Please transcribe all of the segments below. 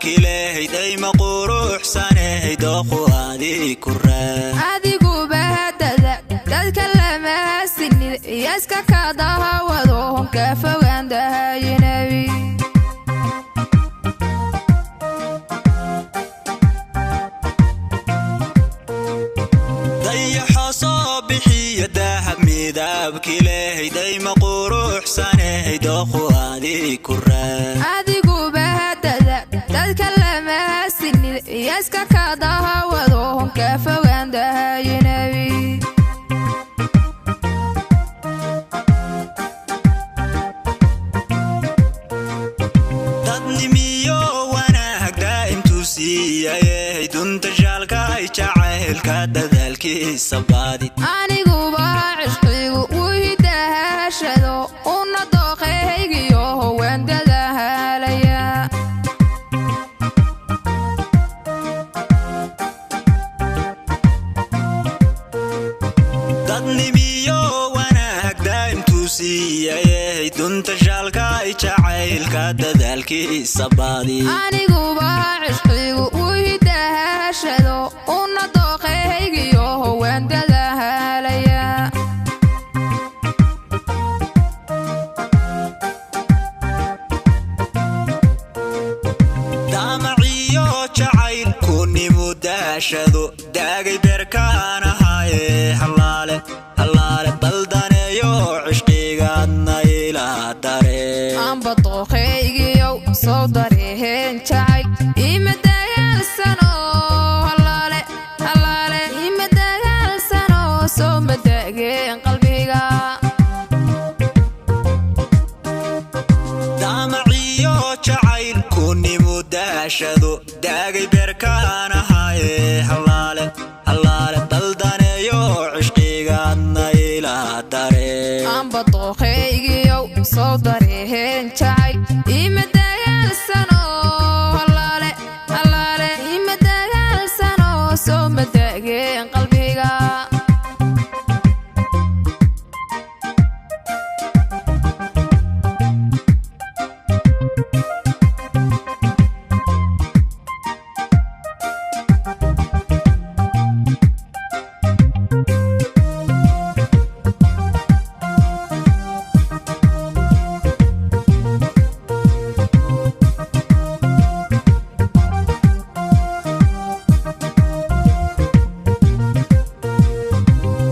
كلاه دايما قروح سنه دوخو هذه كره adigu bahadada dadka lama sinid yaska ka dahawado ka fogaandahaynabi dayaxa soo bixiya dahab midab كلاه دايما قروح سنه دوخو هذه كره adigu bahadada dadka lama sinid yaska ka dahawado ka fogaandahaynabi dadnimiyo wanaag daa'imtu siiyay dunta jalka ay jacaylka dadaalkiisa baadid anigu baa cishqigu wihidahashado una dooqeygiyo hawendada halaya dadnimiyo wanaag daa'imtu siiyay dunta jalka ay jacaylka dadaalkiisa baadid anigu baa cishqigu wihidahashado una dooqeygiyo hawendada halaya damaciyo jacaylku nimudashado daagay berkaan ahaye halaale halaale baldaneeyo cishqigaadna ila dare amba dooqeygiyo soo dareen jacay ima dagaalsano halaale halaale ima dagaalsano soo madageen qalbiga damaciyo jacaylku nimudashado daagay berkaan ahaye halaale halaale baldaneeyo cishqigaadna ila dare amba dooqeygiyo soo dareen jacay ima dagaalsano halaale halaale ima dagaalsano soo madageen qalbiga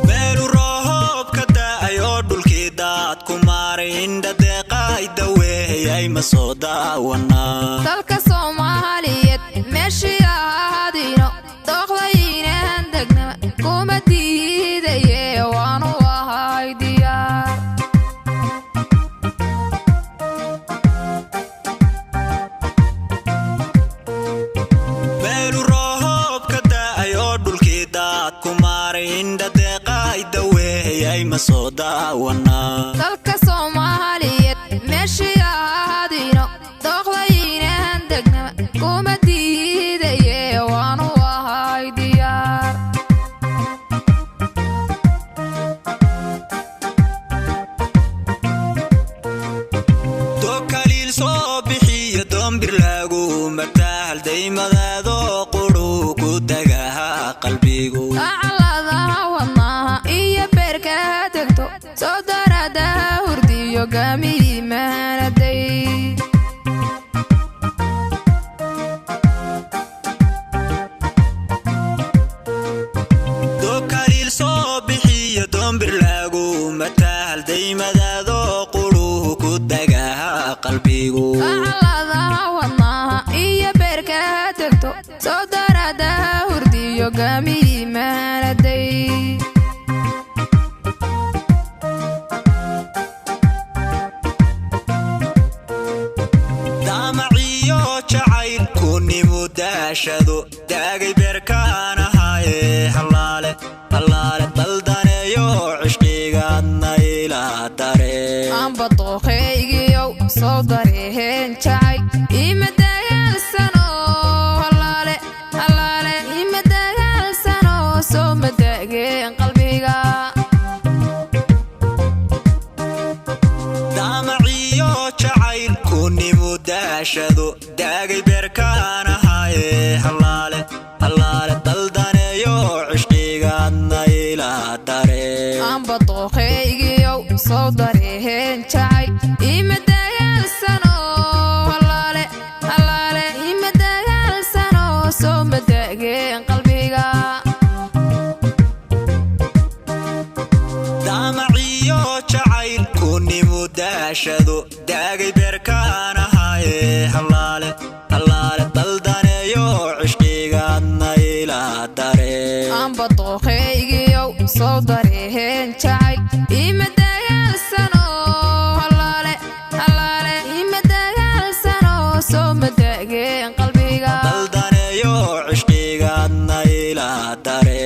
meelu roobka da'ayo dhulkii daad ku maaray indha deeqay daweeyay ma soo daawanaa dalka Soomaaliyeed meeshii ahaadino dooqdaynaan degna kuma diidaye waanu ahay diyaar meelu roobka da'ayo dhulkii daad ku maaray indha deeqay daweeyay ma soo daawanaa dalka Soomaaliyeed meeshii ahaadino dooqdaynaan degna kuma diidaye waanu ahay diyaar dokaliil soo bixiya doombir lagu matahal daymadaado quru ku dagaha qalbigu acladaha wadnaha iyo beerka tagto soo daradaha hurdiyo gaamihii maanaday dokaliil soo bixiya doombir lagu matahal daymadaado quru ku dagaha qalbigu acladaha wadnaha iyo beerka tagto soo darada hurdiyo gaamii maanaday damaciyo jacaylku nimudashado daagay beerkaan ahaye halaale halaale daldaneeyo cishqigaadna ila dare amba dooqeygiyow soo dareen jacay ima dagaalsano halaale halaale ima dagaalsano soo madageen qalbiga damaciyo jacaylku nimudashado daagay beerkaan ahaye halaale halaale daldaneeyo cishqigaadna ila dare amba dooqeygiyow soo dareen jacay ima dagaalsano halaale halaale ima dagaalsano soo madageen qalbiga damaciyo jacaylku nimudashado daagay beerkaan ahaye halaale halaale daldaneeyo cishqigaadna ila dare amba dooqeygiyow soo dareen jacay ima dagaalsano halaale halaale ima dagaalsano soo madageen qalbiga daldaneeyo cishqigaadna ila dare